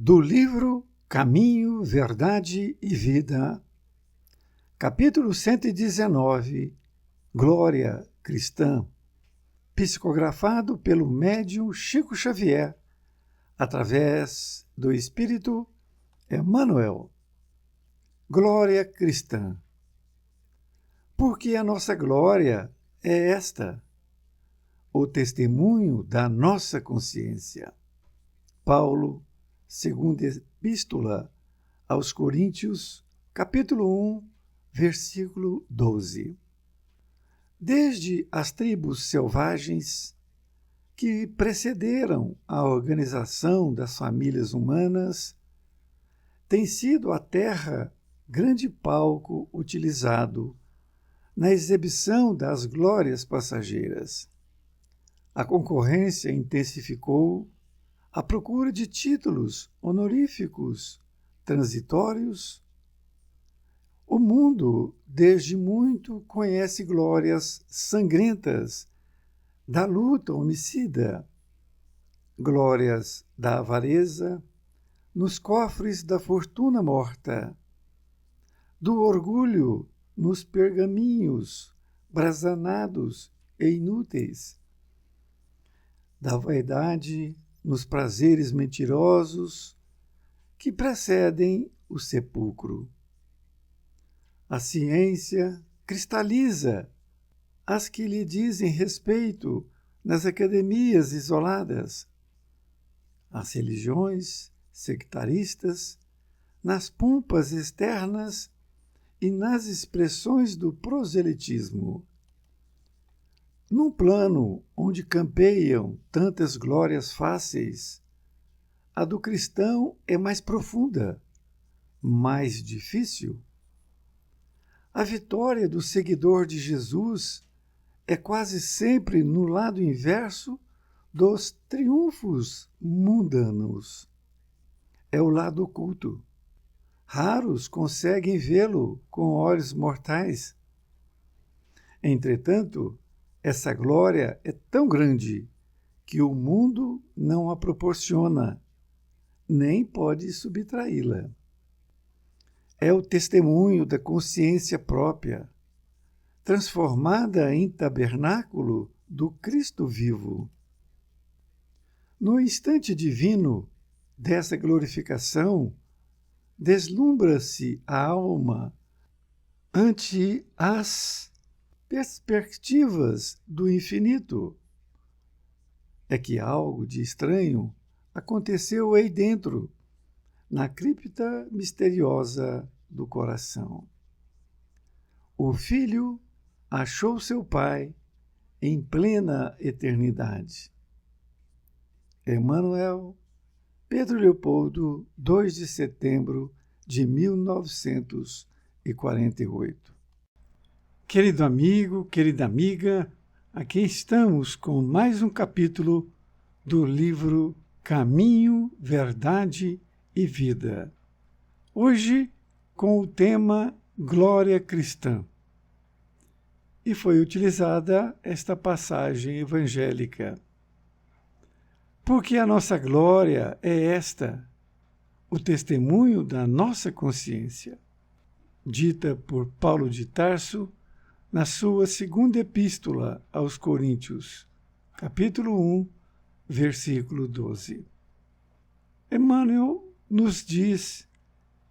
Do livro Caminho, Verdade e Vida, capítulo 119, Glória Cristã, psicografado pelo médium Chico Xavier, através do Espírito Emmanuel. Glória Cristã. Porque a nossa glória é esta, o testemunho da nossa consciência. Paulo, segunda Epístola aos Coríntios, capítulo 1, versículo 12. Desde as tribos selvagens que precederam a organização das famílias humanas, tem sido a terra grande palco utilizado na exibição das glórias passageiras. A concorrência intensificou à procura de títulos honoríficos transitórios. O mundo, desde muito, conhece glórias sangrentas da luta homicida, glórias da avareza nos cofres da fortuna morta, do orgulho nos pergaminhos brasanados e inúteis, da vaidade nos prazeres mentirosos que precedem o sepulcro. A ciência cristaliza as que lhe dizem respeito nas academias isoladas, as religiões sectaristas nas pompas externas e nas expressões do proselitismo. Num plano onde campeiam tantas glórias fáceis, a do cristão é mais profunda, mais difícil. A vitória do seguidor de Jesus é quase sempre no lado inverso dos triunfos mundanos. É o lado oculto. Raros conseguem vê-lo com olhos mortais. Entretanto, essa glória é tão grande que o mundo não a proporciona, nem pode subtraí-la. É o testemunho da consciência própria, transformada em tabernáculo do Cristo vivo. No instante divino dessa glorificação, deslumbra-se a alma ante as perspectivas do infinito. É que algo de estranho aconteceu aí dentro, na cripta misteriosa do coração. O Filho achou seu Pai em plena eternidade. Emmanuel, Pedro Leopoldo, 2 de setembro de 1948. Querido amigo, querida amiga, aqui estamos com mais um capítulo do livro Caminho, Verdade e Vida. Hoje com o tema Glória Cristã. E foi utilizada esta passagem evangélica. Porque a nossa glória é esta, o testemunho da nossa consciência, dita por Paulo de Tarso na sua segunda epístola aos Coríntios, capítulo 1, versículo 12. Emmanuel nos diz,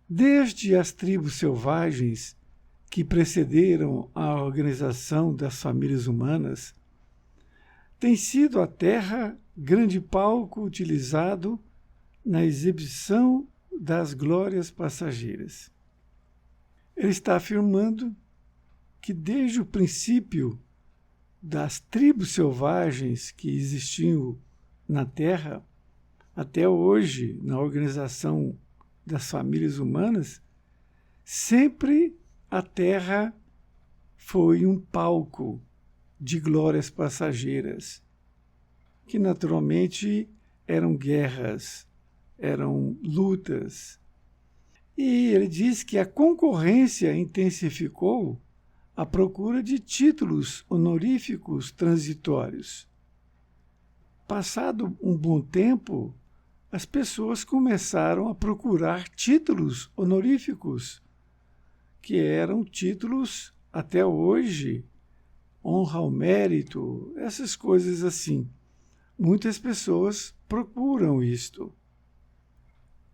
desde as tribos selvagens que precederam a organização das famílias humanas, tem sido a terra grande palco utilizado na exibição das glórias passageiras. Ele está afirmando que desde o princípio das tribos selvagens que existiam na Terra, até hoje, na organização das famílias humanas, sempre a Terra foi um palco de glórias passageiras, que naturalmente eram guerras, eram lutas. E ele diz que a concorrência intensificou à procura de títulos honoríficos transitórios. Passado um bom tempo, as pessoas começaram a procurar títulos honoríficos, que eram títulos, até hoje, honra ao mérito, essas coisas assim. Muitas pessoas procuram isto.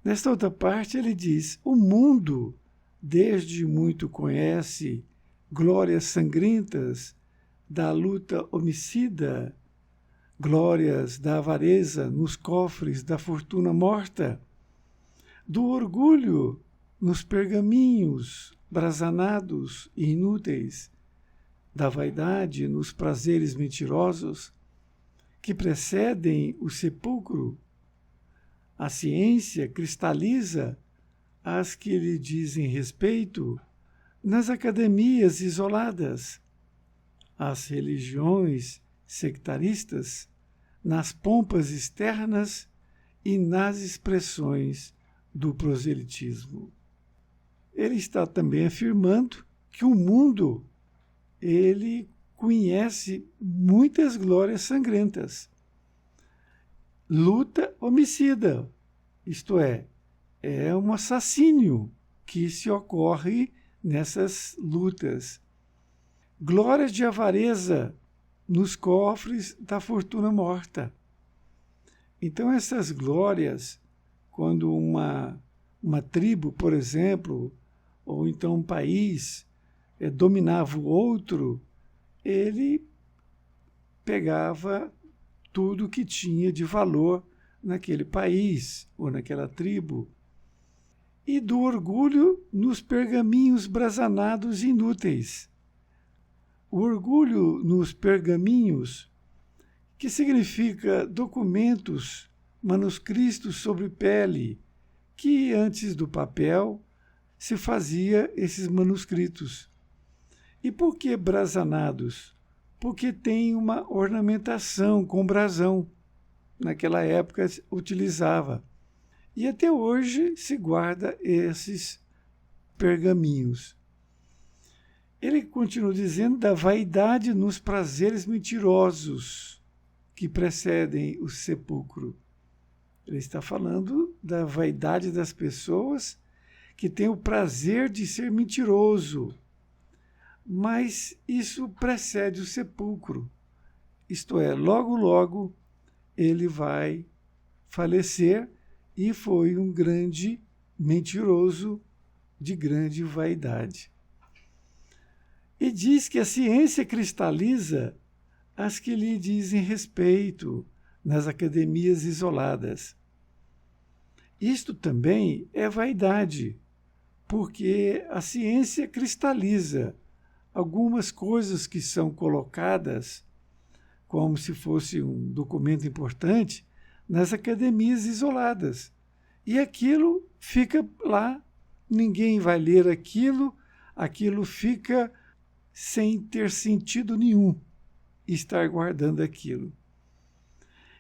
Nesta outra parte, ele diz: o mundo desde muito conhece glórias sangrentas da luta homicida, glórias da avareza nos cofres da fortuna morta, do orgulho nos pergaminhos brasanados e inúteis, da vaidade nos prazeres mentirosos que precedem o sepulcro. A ciência cristaliza as que lhe dizem respeito nas academias isoladas, as religiões sectaristas nas pompas externas e nas expressões do proselitismo. Ele está também afirmando que o mundo ele conhece muitas glórias sangrentas. Luta homicida, isto é um assassínio que se ocorre nessas lutas. Glórias de avareza nos cofres da fortuna morta. Então essas glórias, quando uma tribo, por exemplo, ou então um país dominava o outro, ele pegava tudo que tinha de valor naquele país ou naquela tribo. E do orgulho nos pergaminhos brasanados inúteis. O orgulho nos pergaminhos, que significa documentos, manuscritos sobre pele, que antes do papel se fazia esses manuscritos. E por que brasanados? Porque tem uma ornamentação com brasão. Naquela época utilizava. E até hoje se guarda esses pergaminhos. Ele continua dizendo da vaidade nos prazeres mentirosos que precedem o sepulcro. Ele está falando da vaidade das pessoas que têm o prazer de ser mentiroso. Mas isso precede o sepulcro. Isto é, logo, logo ele vai falecer e foi um grande mentiroso de grande vaidade. E diz que a ciência cristaliza as que lhe dizem respeito nas academias isoladas. Isto também é vaidade, porque a ciência cristaliza algumas coisas que são colocadas como se fosse um documento importante nas academias isoladas. E aquilo fica lá, ninguém vai ler aquilo, aquilo fica sem ter sentido nenhum estar guardando aquilo.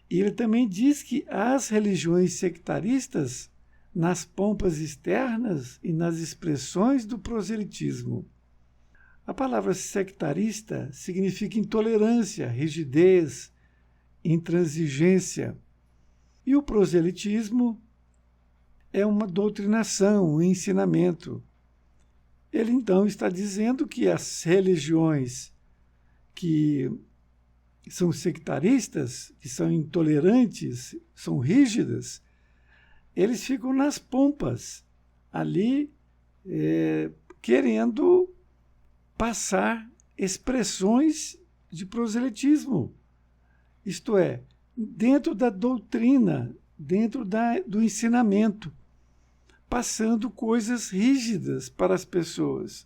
E ele também diz que as religiões sectaristas, nas pompas externas e nas expressões do proselitismo. A palavra sectarista significa intolerância, rigidez, intransigência. E o proselitismo é uma doutrinação, um ensinamento. Ele então está dizendo que as religiões que são sectaristas, que são intolerantes, são rígidas, eles ficam nas pompas, ali querendo passar expressões de proselitismo. Isto é, dentro da doutrina, dentro do ensinamento, passando coisas rígidas para as pessoas.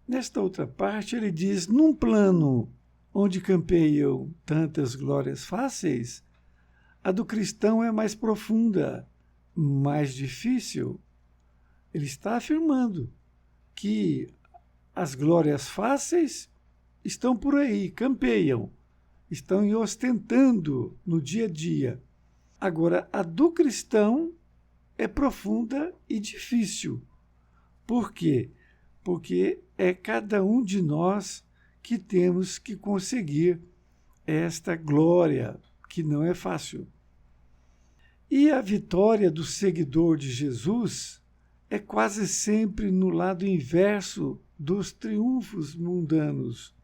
Nesta outra parte, ele diz, num plano onde campeiam tantas glórias fáceis, a do cristão é mais profunda, mais difícil. Ele está afirmando que as glórias fáceis estão por aí, campeiam, estão ostentando no dia a dia. Agora, a do cristão é profunda e difícil. Por quê? Porque é cada um de nós que temos que conseguir esta glória que não é fácil. E a vitória do seguidor de Jesus é quase sempre no lado inverso dos triunfos mundanos.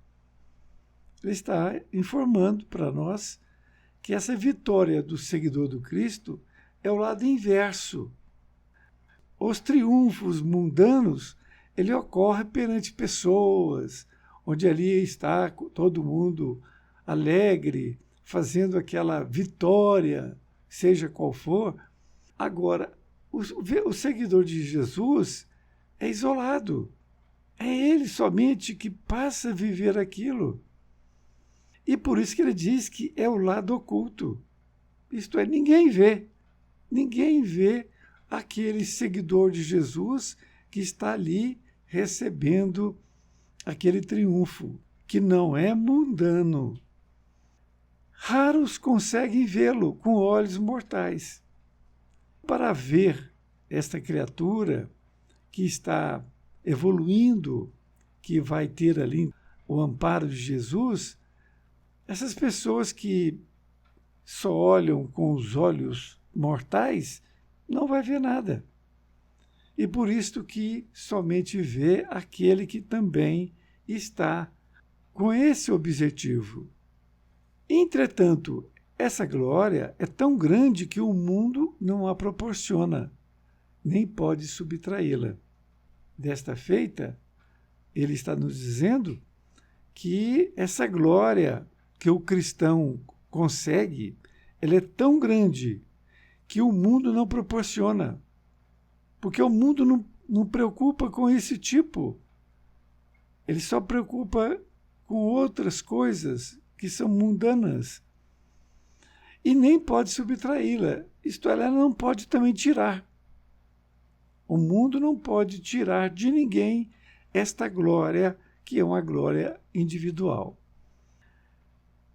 Ele está informando para nós que essa vitória do seguidor do Cristo é o lado inverso. Os triunfos mundanos, ele ocorre perante pessoas, onde ali está todo mundo alegre, fazendo aquela vitória, seja qual for. Agora, o seguidor de Jesus é isolado. É ele somente que passa a viver aquilo. E por isso que ele diz que é o lado oculto. Isto é, ninguém vê. Ninguém vê aquele seguidor de Jesus que está ali recebendo aquele triunfo, que não é mundano. Raros conseguem vê-lo com olhos mortais. Para ver esta criatura que está evoluindo, que vai ter ali o amparo de Jesus, essas pessoas que só olham com os olhos mortais não vai ver nada. E por isto que somente vê aquele que também está com esse objetivo. Entretanto, essa glória é tão grande que o mundo não a proporciona, nem pode subtraí-la. Desta feita, ele está nos dizendo que essa glória que o cristão consegue, ela é tão grande que o mundo não proporciona. Porque o mundo não preocupa com esse tipo. Ele só preocupa com outras coisas que são mundanas. E nem pode subtraí-la. Isto ela não pode também tirar. O mundo não pode tirar de ninguém esta glória, que é uma glória individual.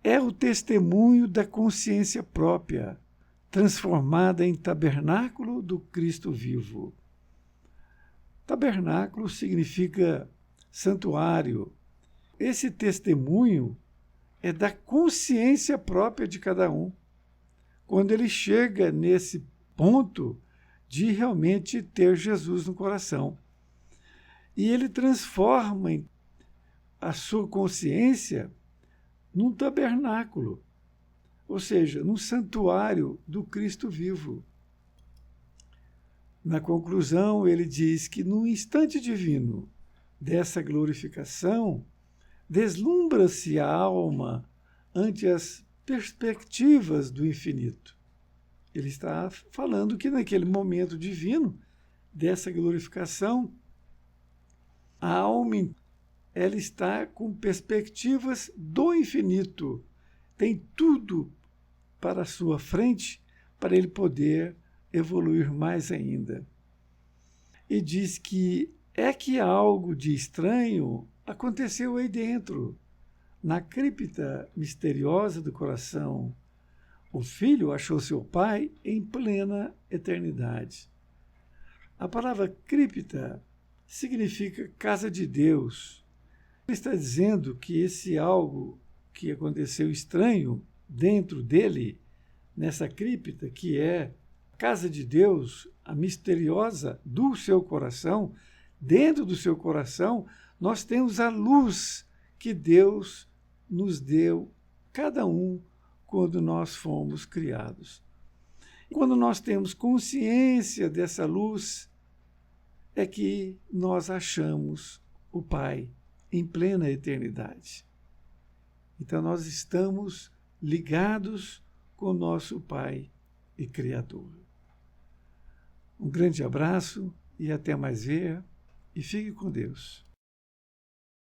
É o testemunho da consciência própria, transformada em tabernáculo do Cristo vivo. Tabernáculo significa santuário. Esse testemunho é da consciência própria de cada um. Quando ele chega nesse ponto de realmente ter Jesus no coração. E ele transforma a sua consciência num tabernáculo, ou seja, num santuário do Cristo vivo. Na conclusão, ele diz que no instante divino dessa glorificação, deslumbra-se a alma ante as perspectivas do infinito. Ele está falando que naquele momento divino, dessa glorificação, a alma ela está com perspectivas do infinito. Tem tudo para a sua frente para ele poder evoluir mais ainda. E diz que algo de estranho aconteceu aí dentro, na cripta misteriosa do coração. O filho achou seu pai em plena eternidade. A palavra cripta significa casa de Deus. Ele está dizendo que esse algo que aconteceu estranho dentro dele, nessa cripta, que é a casa de Deus, a misteriosa do seu coração, dentro do seu coração, nós temos a luz que Deus nos deu, cada um, quando nós fomos criados. Quando nós temos consciência dessa luz, é que nós achamos o Pai em plena eternidade. Então nós estamos ligados com o nosso Pai e Criador. Um grande abraço e até mais ver, e fique com Deus.